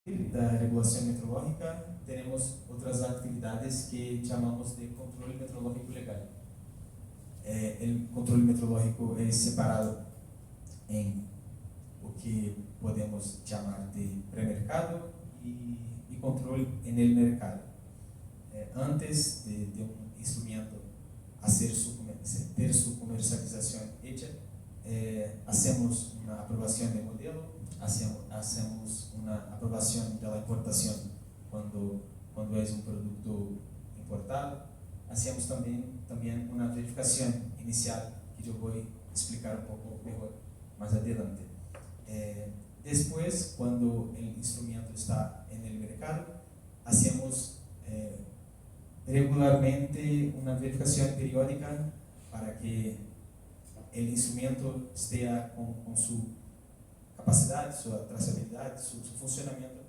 da regulação metrológica, temos outras atividades que chamamos de controle metrológico legal. O controle metrológico é separado em o que podemos chamar de pré-mercado e controle en el mercado. Antes de um instrumento a ter sua comercialização hecha, hacemos uma aprovação de modelo, hacemos uma aprovação da importação quando é um produto importado, hacemos também uma verificação inicial que eu vou explicar um pouco melhor mais adelante. Depois, quando o instrumento está no mercado, hacemos regularmente uma verificação periódica para que o instrumento esteja com sua capacidade, sua traçabilidade, seu funcionamento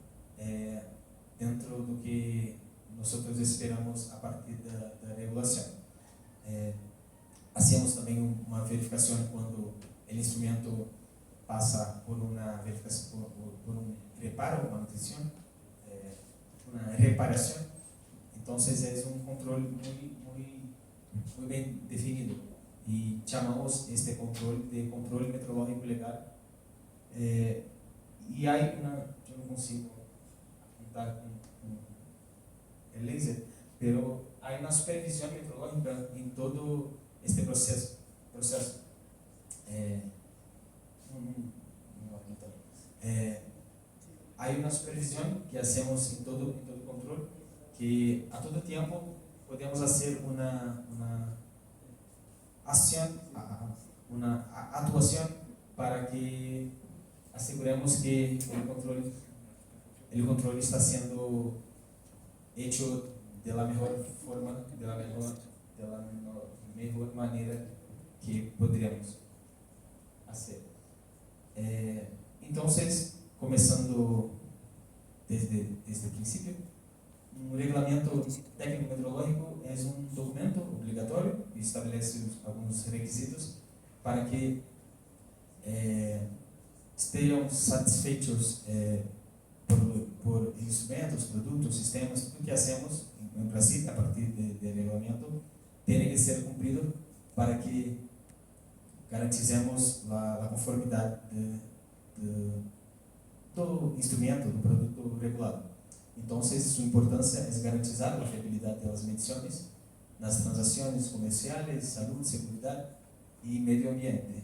dentro do que nós esperamos a partir da regulação. Hacemos também uma verificação quando o instrumento passa por uma verificação, por um reparo, manutenção, uma reparação. Então, é um controle muito bem definido e chamamos este controle de controle metrológico legal. E aí, eu não consigo apontar com el laser, mas há uma supervisão metrológica em todo este processo. Há uma supervisão que hacemos em todo controle, que a todo tempo podemos fazer uma ação, uma atuação para que asseguremos que o controle está sendo hecho da melhor forma, da melhor maneira que poderíamos fazer. Então, começando desde o princípio, um regulamento técnico metrológico é um documento obrigatório que estabelece alguns requisitos para que estejam satisfeitos por instrumentos, produtos, sistemas, tudo que hacemos em Brasil a partir do regulamento tem que ser cumprido para que garantizemos a conformidade do instrumento, do produto regulado. Então, sua importância é garantizar a fiabilidade das medições nas transações comerciais, saúde, segurança e meio ambiente.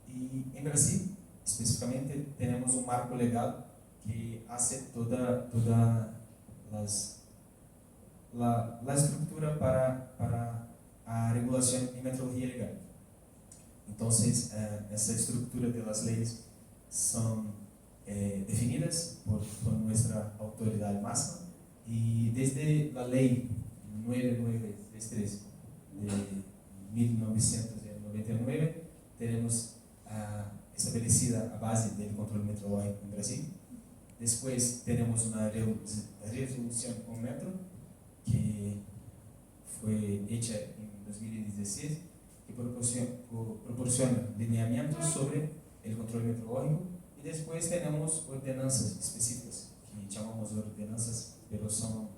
E em Brasil, especificamente, temos um marco legal que faz toda a estrutura para a regulação em metrologia legal. Então, essa estrutura das leis são definidas por nossa autoridade máxima e desde a lei 9933 de 1999 teremos estabelecida a base do controle metrológico no Brasil. Depois teremos uma resolução com o metro que foi feita em 2016 que proporciona lineamentos sobre o controle metrológico e depois temos ordenanças específicas que chamamos de ordenanças, mas são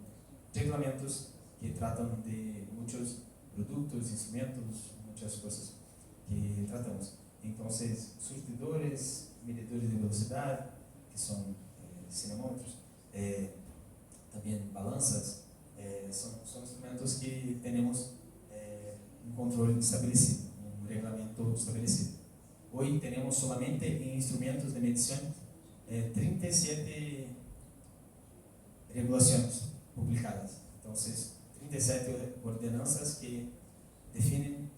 regulamentos que tratam de muitos produtos, instrumentos, muitas coisas que tratamos. Então, surtidores, medidores de velocidade, que são cinemômetros, também balanças, são instrumentos que temos um controle estabelecido, um regulamento estabelecido. Hoje temos somente em instrumentos de medição 37 regulações publicadas. Então, 37 ordenanças que definem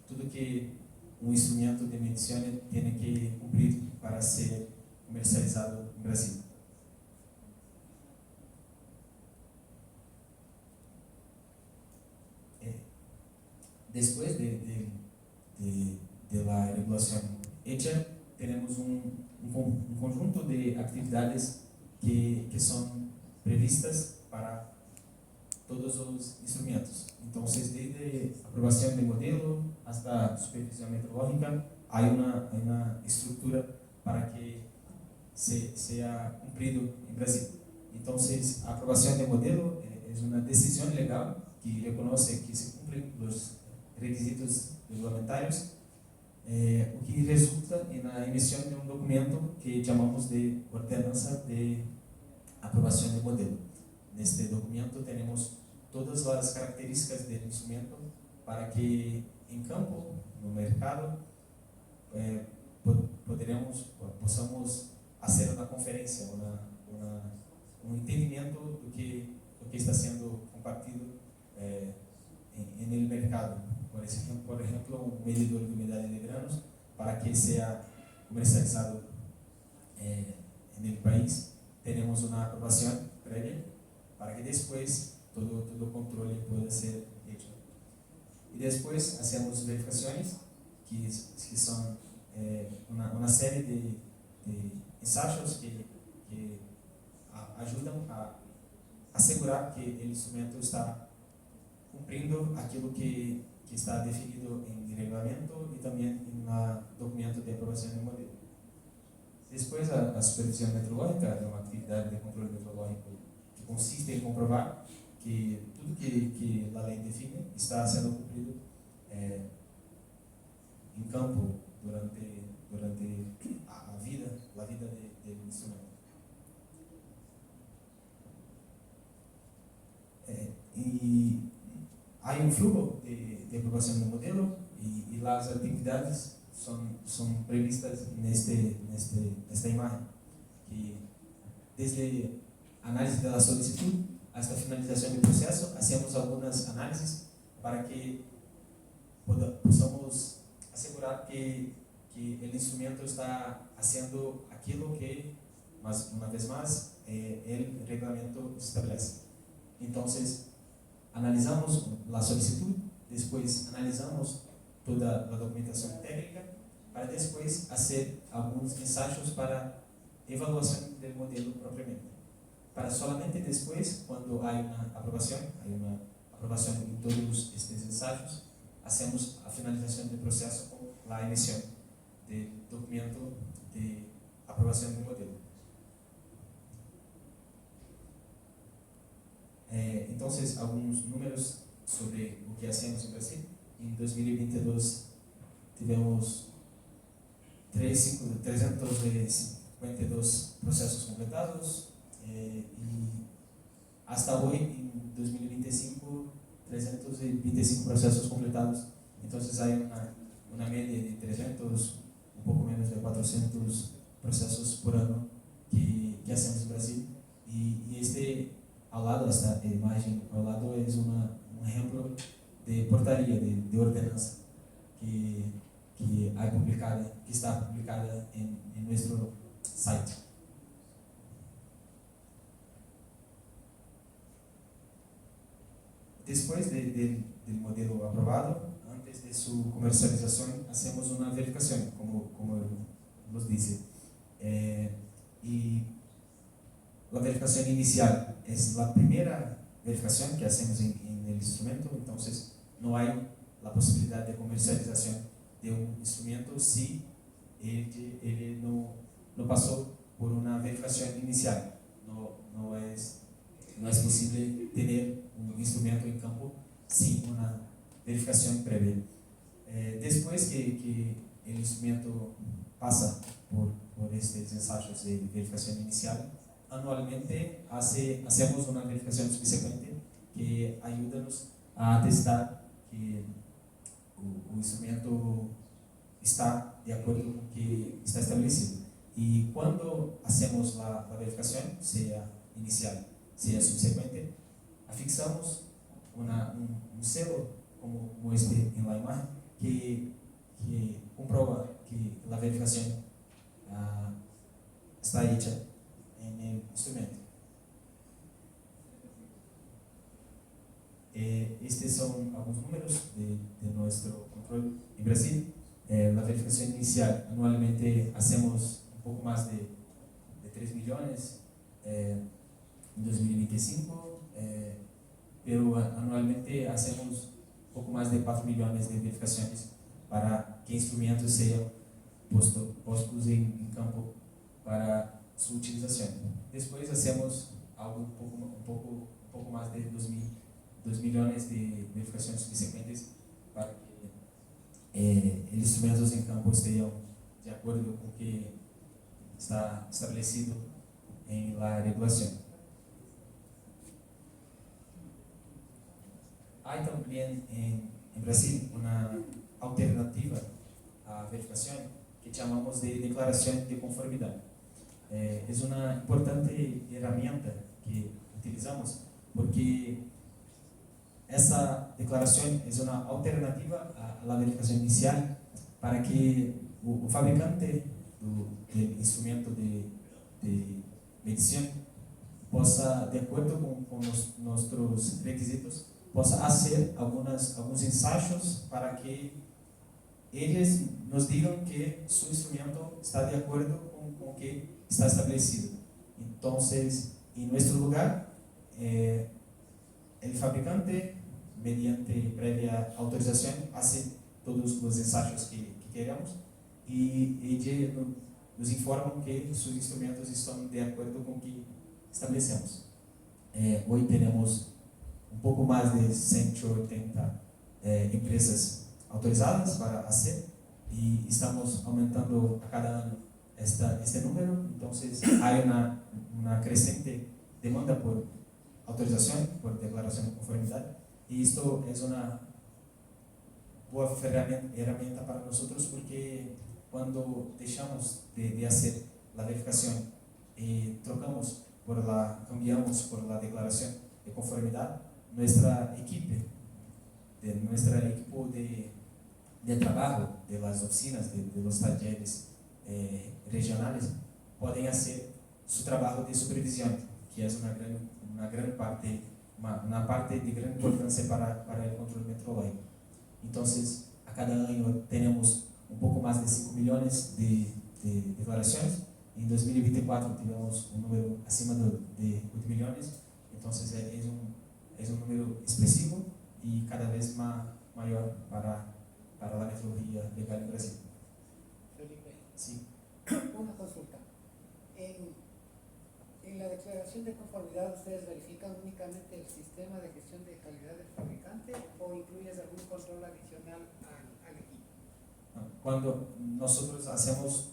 tudo que um instrumento de medição tem que cumprir para ser comercializado no Brasil. Depois da regulação hecha, temos um conjunto de atividades que são previstas para todos os instrumentos. Então, desde a aprovação de modelo, até a supervisão metrológica, hay una estructura para que sea cumprido en Brasil. Entonces, a aprobación de modelo es una decisión legal que reconoce que se cumplen los requisitos regulamentarios, o que resulta en la emisión de un documento que llamamos de ordenanza de aprobación de modelo. En este documento tenemos todas las características del instrumento para que en campo, no mercado, possamos hacer una conferencia, un entendimiento do que está sendo compartido en el mercado. Por ejemplo, un medidor de humedad de granos para que sea comercializado en el país. Tenemos una aprobación previa para que después todo control pueda ser hecho. Y después hacemos verificaciones que son una serie de ensayos que ayudan a asegurar que el instrumento está cumpliendo aquilo que está definido en el reglamento y también en el documento de aprobación del modelo. Después, a supervisión metrológica é uma atividade de controle metrológico que consiste em comprovar que tudo que a lei define está sendo cumprido em campo durante a vida do instrumento. E há um fluxo de aprovação do modelo e as atividades são previstas nesta imagem, que desde análise da solicitud hasta finalização do processo, hacemos algumas análises para que possamos assegurar que o instrumento está fazendo aquilo que, uma vez mais, o regulamento estabelece. Então, analisamos a solicitud, depois analisamos toda a documentação técnica, para depois fazer alguns ensaios para avaliação do modelo propriamente. Para solamente depois, quando há uma aprovação em todos estes ensaios, hacemos a finalização do processo com a emissão do documento de aprovação do modelo. Então, alguns números sobre o que hacemos em Brasil. Em 2022, tivemos 352 processos completados e hasta hoje, em 2025, 325 processos completados. Então, há uma média de 300, um pouco menos de 400 processos por ano que hacemos em Brasil. E este, ao lado, esta imagem ao lado, é um exemplo de portaria, de ordenança que está publicada em nosso site. Depois do modelo aprovado, antes de sua comercialização, hacemos uma verificação, como nos disse. E a verificação inicial é a primeira verificação que hacemos em instrumento. Então, não há a possibilidade de comercialização de um instrumento se ele não passou por uma verificação inicial. Não é possível ter um instrumento em campo sem uma verificação prévia. Depois que o instrumento passa por estes ensaios de verificação inicial, anualmente hacemos uma verificação subsequente que ajuda-nos a atestar que o instrumento está de acordo com o que está estabelecido. E quando hacemos a verificação, seja inicial, seja subsequente, afixamos um selo, como este em la imagem, que comprova que a verificação está hecha em instrumento. Estes são alguns números de nosso controle em Brasil. A verificação inicial, anualmente, hacemos um pouco mais de 3 milhões em 2025, pero anualmente hacemos um pouco mais de 4 milhões de verificações para que instrumentos sejam postos en campo para su utilización. Después hacemos algo un poco más de 2 millones de verificaciones subsecuentes para que los instrumentos en campo estén de acuerdo con lo que está establecido en la regulación. Hay también en Brasil una alternativa a verificación que llamamos de declaración de conformidad. Es una importante herramienta que utilizamos porque esa declaración es una alternativa a la verificación inicial para que el fabricante del instrumento de medición possa, de acuerdo con nuestros requisitos, possa hacer algunos ensayos para que ellos nos digan que su instrumento está de acuerdo con lo que está establecido. Entonces, en nuestro lugar, el fabricante, mediante previa autorización, hace todos los ensayos que queremos y ellos nos informan que sus instrumentos están de acuerdo con lo que establecemos. Hoy tenemos un poco más de 180 empresas autorizadas para hacer y estamos aumentando a cada año este número. Entonces hay una creciente demanda por autorización, por declaración de conformidad, y esto es una buena herramienta para nosotros porque cuando dejamos de hacer la verificación y cambiamos por la declaración de conformidad, nuestra equipo de trabajo, de las oficinas, de los talleres regionales, pueden hacer su trabajo de supervisión, que es una parte de gran importancia para el control metrológico. Entonces, a cada año tenemos un poco más de 5 millones de declaraciones. En 2024 tivemos un número acima de 8 millones. Entonces, es un número expresivo y cada vez mayor para la metrología legal en Brasil. Felipe, Sí. una consulta. En la declaración de conformidad, ¿ustedes verifican únicamente el sistema de gestión de calidad del fabricante o incluyes algún control adicional al equipo? Cuando nosotros hacemos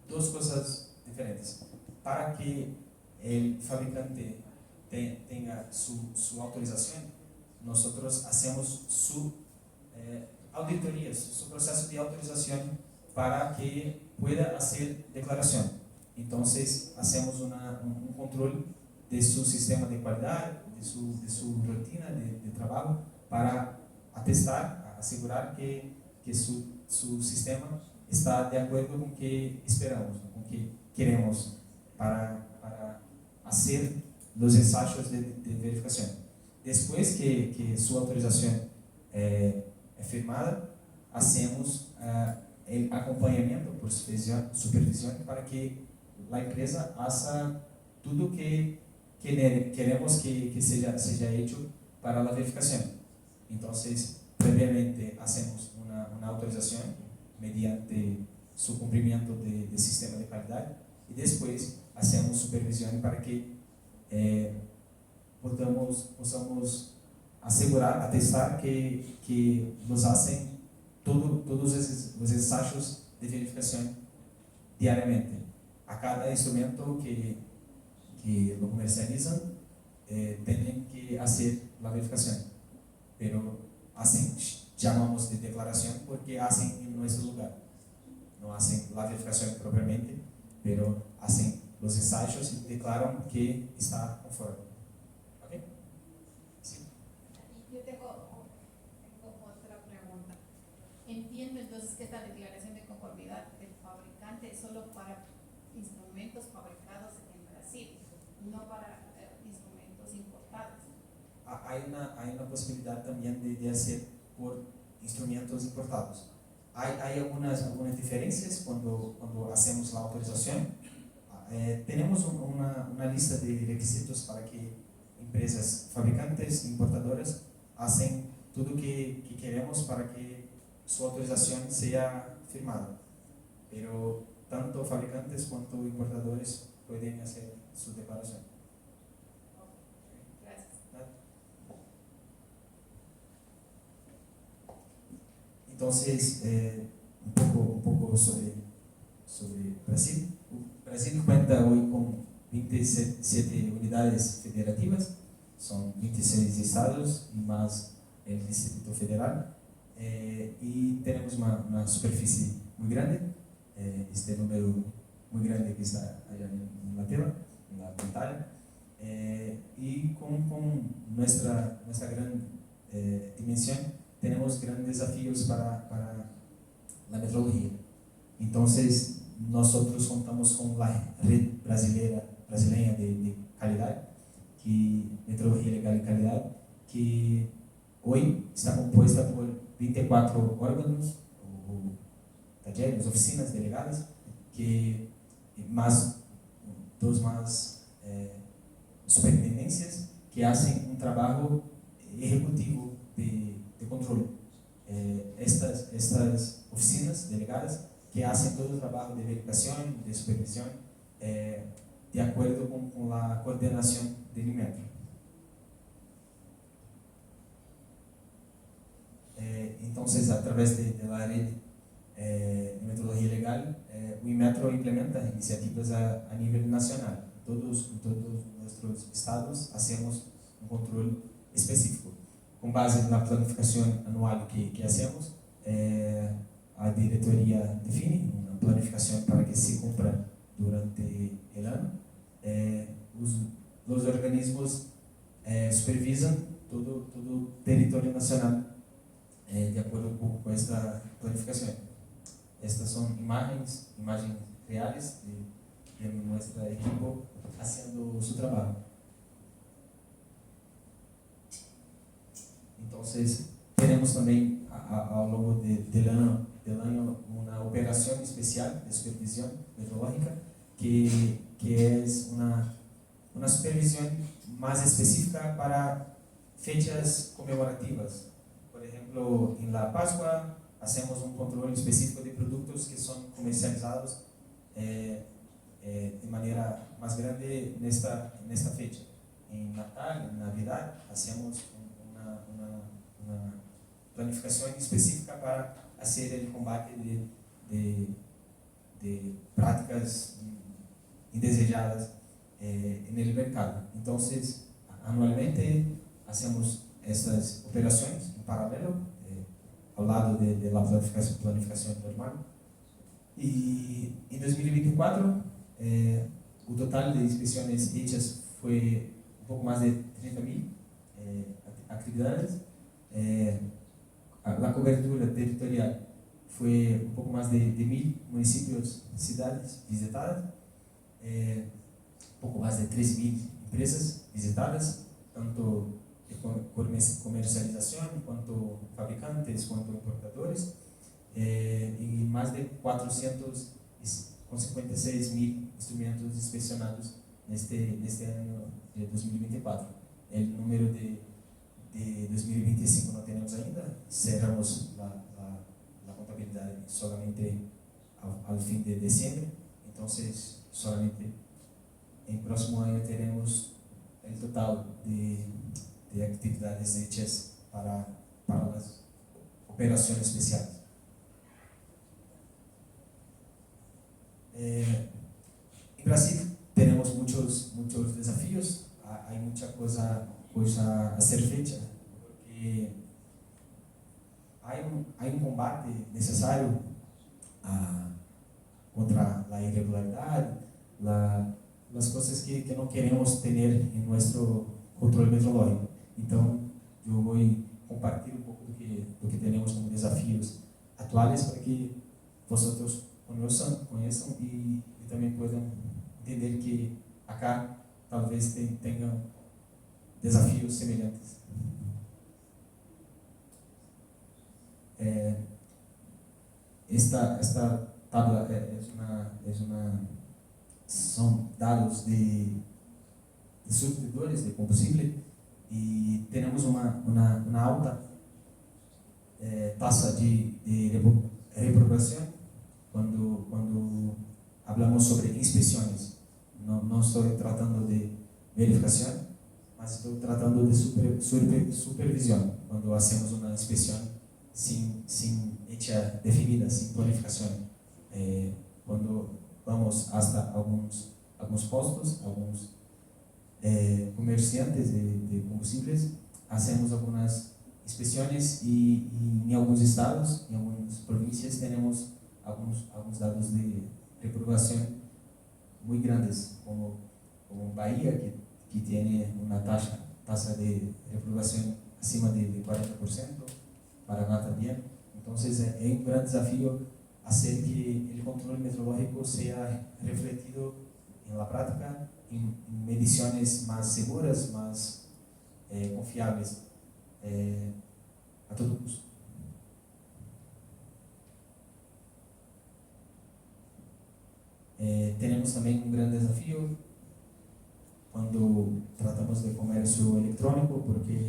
dos cosas diferentes. Para que el fabricante tenga su autorización, nosotros hacemos su auditoría, su proceso de autorización para que pueda hacer declaración. Entonces, hacemos un control de su sistema de calidad, de su rutina de trabajo, para atestar, asegurar que su sistema está de acuerdo con lo que esperamos, con lo que queremos para hacer los ensayos de verificación. Después que su autorización es firmada, hacemos el acompañamiento por supervisión para que la empresa haga todo que queremos que sea hecho para la verificación. Entonces, previamente hacemos una autorización mediante su cumplimiento de sistema de calidad y después hacemos supervisión para que possamos asegurar, atestar que nos hacen todos os ensayos de verificación diariamente. A cada instrumento que lo comercializan, tienen que hacer la verificación, pero llamamos de declaración porque hacen en nuestro lugar. No hacen la verificación propiamente, pero hacen los ensayos y declaran que está conforme. ¿Ok? Sí. Yo tengo otra pregunta. Entiendo entonces que esta declaración de conformidad del fabricante es solo para instrumentos fabricados en Brasil, no para instrumentos importados. Hay una posibilidad también de hacer por instrumentos importados. Hay algunas diferencias cuando hacemos la autorización. Tenemos una lista de requisitos para que empresas fabricantes, importadoras, hacen todo lo que queremos para que su autorización sea firmada. pero tanto fabricantes quanto importadores pueden hacer su declaración. Gracias. Entonces, un poco sobre Brasil. Brasil cuenta hoy con 27 unidades federativas, son 26 estados y más el Distrito Federal, y tenemos una superficie muy grande, este número muy grande que está allá en la tela, en la pantalla, y con nuestra gran dimensión tenemos grandes desafíos para la metrología. Entonces, nosotros contamos con la red brasileña de calidad, metrología legal y calidad, que hoy está compuesta por 24 órganos, o talleres, oficinas delegadas, que más dos más superintendencias que hacen un trabajo ejecutivo de control. Estas oficinas delegadas que hacen todo el trabajo de verificación, de supervisión, de acuerdo con la coordinación del Inmetro. Entonces, a través de la red de metodología legal, o Inmetro implementa iniciativas a nivel nacional. En todos nuestros estados hacemos un control específico. Com base na planificação anual que hacemos, a diretoria define uma planificação para que se cumpra durante o ano. Os organismos supervisam todo o território nacional de acordo com esta planificação. Estas são imagens reais de nossa equipe fazendo seu trabalho. Entonces, tenemos también ao longo del año una operación especial de supervisión metrológica que es una supervisión más específica para fechas conmemorativas. Por ejemplo, en la Pascua hacemos un control específico de productos que son comercializados de manera más grande en esta fecha. En Natal, en Navidad, hacemos una planificación específica para hacer el combate de prácticas indesejadas en el mercado. Entonces, anualmente hacemos estas operaciones en paralelo, al lado de la planificación normal. Y en 2024, el total de inspecciones hechas fue un poco más de 30.000 actividades. La cobertura territorial fue un poco más de 1.000 municipios, ciudades visitadas, un poco más de 3.000 empresas visitadas, tanto de comercialización, cuanto fabricantes, cuanto importadores, y más de 456.000 instrumentos inspeccionados en este año de 2024. El número de 2025 no tenemos ainda, cerramos la contabilidad solamente al fin de diciembre, entonces solamente en el próximo año tenemos el total de actividades hechas para las operaciones especiales. En Brasil tenemos muchos desafíos, hay mucha cosa a ser fecha, porque hay un combate necesario contra la irregularidad, las cosas que no queremos tener en nuestro control metrológico. Entonces, yo voy a compartir un poco lo que tenemos como desafíos actuales para que vosotros conozcan y también puedan entender que acá tal vez tengan desafíos semelhantes. Esta tabla son dados de surtidores de combustible y tenemos una alta tasa de reprobación Cuando hablamos sobre inspecciones, no estoy tratando de verificación, mas estoy tratando de supervisión. Cuando hacemos una inspección sin hecha definida, sin planificación. Cuando vamos hasta algunos postos, algunos comerciantes de combustibles, hacemos algunas inspecciones y en algunos estados, en algunas provincias tenemos algunos dados de reprobación muy grandes, como Bahía, que tiene una tasa de reprobación acima de 40%, Paraná también. Entonces es un gran desafío hacer que el control metrológico sea refletido en la práctica, en mediciones más seguras, más confiables a todo custo. Tenemos también un gran desafío cuando tratamos de comercio electrónico, porque